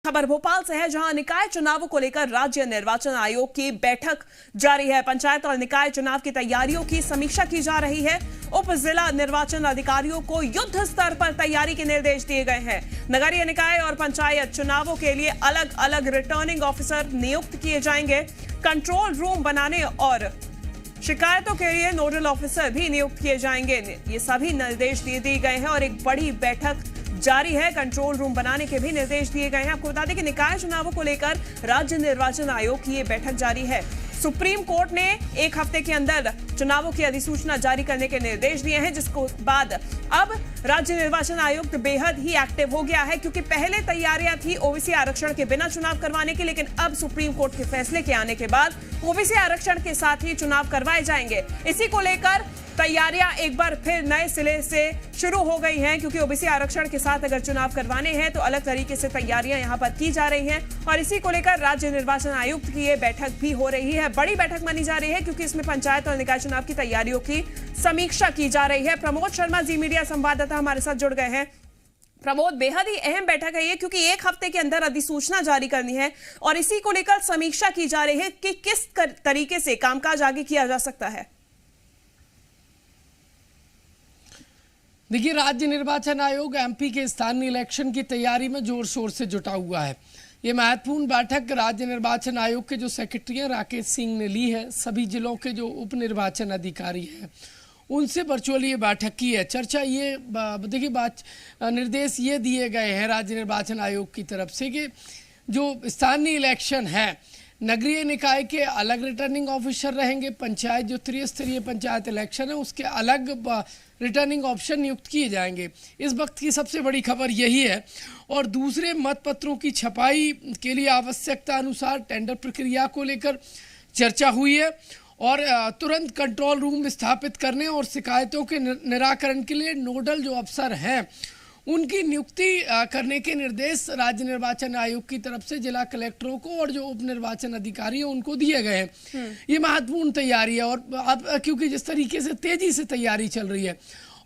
खबर भोपाल से है, जहां निकाय चुनावों को लेकर राज्य निर्वाचन आयोग की बैठक जारी है। पंचायत और निकाय चुनाव की तैयारियों की समीक्षा की जा रही है। उप जिला निर्वाचन अधिकारियों को युद्ध स्तर पर तैयारी के निर्देश दिए गए हैं। नगरीय निकाय और पंचायत चुनावों के लिए अलग अलग रिटर्निंग ऑफिसर नियुक्त किए जाएंगे। कंट्रोल रूम बनाने और शिकायतों के लिए नोडल ऑफिसर भी नियुक्त किए जाएंगे। ये सभी निर्देश दिए गए हैं और एक बड़ी बैठक जारी है। कंट्रोल रूम बनाने के भी निर्देश दिए गए हैं। आपको बता दें कि निकाय चुनावों को लेकर राज्य निर्वाचन आयोग की ये बैठक जारी है। सुप्रीम कोर्ट ने एक हफ्ते के अंदर चुनावों की अधिसूचना जारी करने के निर्देश दिए हैं, जिसके बाद अब राज्य निर्वाचन आयोग बेहद ही एक्टिव हो गया है, क्योंकि पहले तैयारियां थी ओबीसी आरक्षण के बिना चुनाव करवाने की, लेकिन अब सुप्रीम कोर्ट के फैसले के आने के बाद ओबीसी आरक्षण के साथ ही चुनाव करवाए जाएंगे। इसी को लेकर तैयारियां एक बार फिर नए सिरे से शुरू हो गई हैं, क्योंकि ओबीसी आरक्षण के साथ अगर चुनाव करवाने हैं तो अलग तरीके से तैयारियां यहां पर की जा रही हैं। और इसी को लेकर राज्य निर्वाचन आयुक्त की ये बैठक भी हो रही है। बड़ी बैठक मानी जा रही है, क्योंकि इसमें पंचायत और निकाय चुनाव की तैयारियों की समीक्षा की जा रही है। प्रमोद शर्मा जी मीडिया संवाददाता हमारे साथ जुड़ गए हैं। प्रमोद, बेहद ही अहम बैठक है ये, क्योंकि एक हफ्ते के अंदर अधिसूचना जारी करनी है और इसी को लेकर समीक्षा की जा रही है कि किस तरीके से कामकाज आगे किया जा सकता है। देखिए, राज्य निर्वाचन आयोग एमपी के स्थानीय इलेक्शन की तैयारी में जोर शोर से जुटा हुआ है। ये महत्वपूर्ण बैठक राज्य निर्वाचन आयोग के जो सेक्रेटरी हैं राकेश सिंह ने ली है। सभी जिलों के जो उप निर्वाचन अधिकारी हैं उनसे वर्चुअली ये बैठक की है। चर्चा ये देखिए निर्देश ये दिए गए हैं राज्य निर्वाचन आयोग की तरफ से कि जो स्थानीय इलेक्शन है, नगरीय निकाय के अलग रिटर्निंग ऑफिसर रहेंगे, पंचायत जो त्रिस्तरीय पंचायत इलेक्शन है उसके अलग रिटर्निंग ऑप्शन नियुक्त किए जाएंगे। इस वक्त की सबसे बड़ी खबर यही है। और दूसरे मतपत्रों की छपाई के लिए आवश्यकता अनुसार टेंडर प्रक्रिया को लेकर चर्चा हुई है और तुरंत कंट्रोल रूम स्थापित करने और शिकायतों के निराकरण के लिए नोडल जो अफसर हैं उनकी नियुक्ति करने के निर्देश राज्य निर्वाचन आयोग की तरफ से जिला कलेक्टरों को और जो उप निर्वाचन अधिकारी हैं उनको दिए गए हैं। ये महत्वपूर्ण तैयारी है और अब क्योंकि जिस तरीके से तेजी से तैयारी चल रही है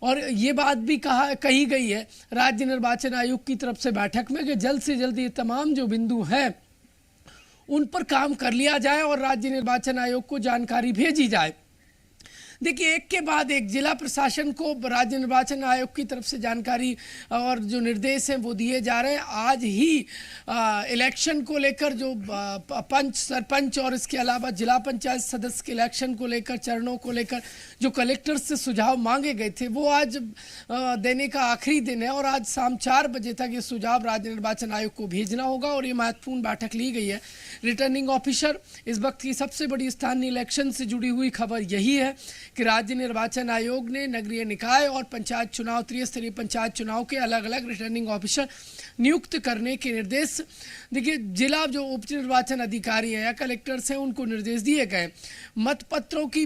और ये बात भी कही गई है राज्य निर्वाचन आयोग की तरफ से बैठक में कि जल्द से जल्द ये तमाम जो बिंदु हैं उन पर काम कर लिया जाए और राज्य निर्वाचन आयोग को जानकारी भेजी जाए। देखिए, एक के बाद एक जिला प्रशासन को राज्य निर्वाचन आयोग की तरफ से जानकारी और जो निर्देश हैं वो दिए जा रहे हैं। आज ही इलेक्शन को लेकर जो पंच, सरपंच और इसके अलावा जिला पंचायत सदस्य के इलेक्शन को लेकर, चरणों को लेकर जो कलेक्टर से सुझाव मांगे गए थे वो आज देने का आखिरी दिन है और आज शाम 4 बजे तक ये सुझाव राज्य निर्वाचन आयोग को भेजना होगा और ये महत्वपूर्ण बैठक ली गई है। रिटर्निंग ऑफिसर, इस वक्त की सबसे बड़ी स्थानीय इलेक्शन से जुड़ी हुई खबर यही है कि राज्य निर्वाचन आयोग ने नगरीय निकाय और पंचायत चुनाव, त्रिस्तरीय पंचायत चुनाव के अलग अलग रिटर्निंग ऑफिसर नियुक्त करने के निर्देश, देखिए जिला जो उप निर्वाचन अधिकारी हैं या कलेक्टर्स हैं उनको निर्देश दिए गए। मतपत्रों की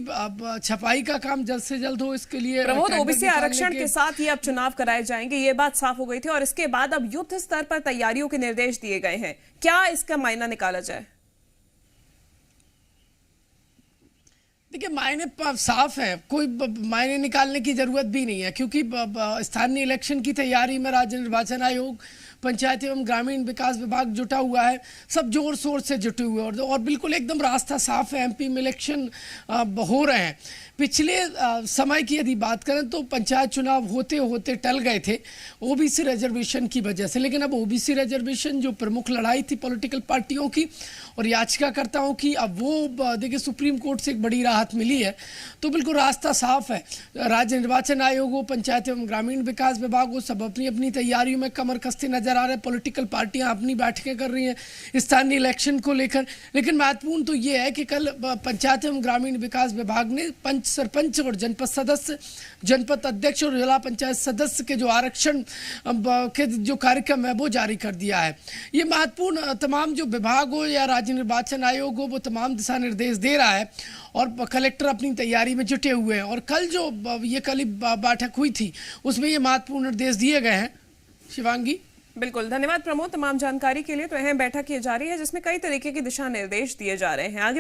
छपाई का काम जल्द से जल्द हो, इसके लिए प्रमोद, ओबीसी आरक्षण के साथ ही अब चुनाव कराए जाएंगे, ये बात साफ हो गई थी और इसके बाद अब युद्ध स्तर पर तैयारियों के निर्देश दिए गए हैं। क्या इसका मायना निकाला जाए? देखिए, मायने साफ है, कोई मायने निकालने की जरूरत भी नहीं है, क्योंकि स्थानीय इलेक्शन की तैयारी में राज्य निर्वाचन आयोग, पंचायत एवं ग्रामीण विकास विभाग जुटा हुआ है। सब जोर शोर से जुटे हुए और बिल्कुल एकदम रास्ता साफ है। एमपी में इलेक्शन हो रहे हैं। पिछले समय की यदि बात करें तो पंचायत चुनाव होते होते टल गए थे ओबीसी रिजर्वेशन की वजह से, लेकिन अब ओबीसी रिजर्वेशन जो प्रमुख लड़ाई थी पॉलिटिकल पार्टियों की और याचिकाकर्ताओं की, अब वो देखिए सुप्रीम कोर्ट से एक बड़ी राहत मिली है, तो बिल्कुल रास्ता साफ है। राज्य निर्वाचन आयोग हो, पंचायत एवं ग्रामीण विकास विभाग हो, सब अपनी अपनी तैयारियों में कमर कसते नजर आ रहे हैं। पॉलिटिकल पार्टियां अपनी बैठकें कर रही हैं स्थानीय इलेक्शन को लेकर। लेकिन महत्वपूर्ण तो ये है कि कल पंचायत एवं ग्रामीण विकास विभाग ने पंच, सरपंच और जनपद सदस्य, जनपद अध्यक्ष और जिला पंचायत सदस्य के जो आरक्षण के जो कार्यक्रम है वो जारी कर दिया है। ये महत्वपूर्ण, तमाम जो विभाग हो या राज्य निर्वाचन आयोग हो वो तमाम दिशा निर्देश दे रहा है और कलेक्टर अपनी तैयारी में जुटे हुए हैं। और कल जो ये कल बैठक हुई थी उसमें ये महत्वपूर्ण निर्देश दिए गए हैं। शिवांगी, बिल्कुल, धन्यवाद प्रमोद तमाम जानकारी के लिए। तो अहम बैठक की जा रही है जिसमें कई तरीके के दिशा निर्देश दिए जा रहे हैं। आगे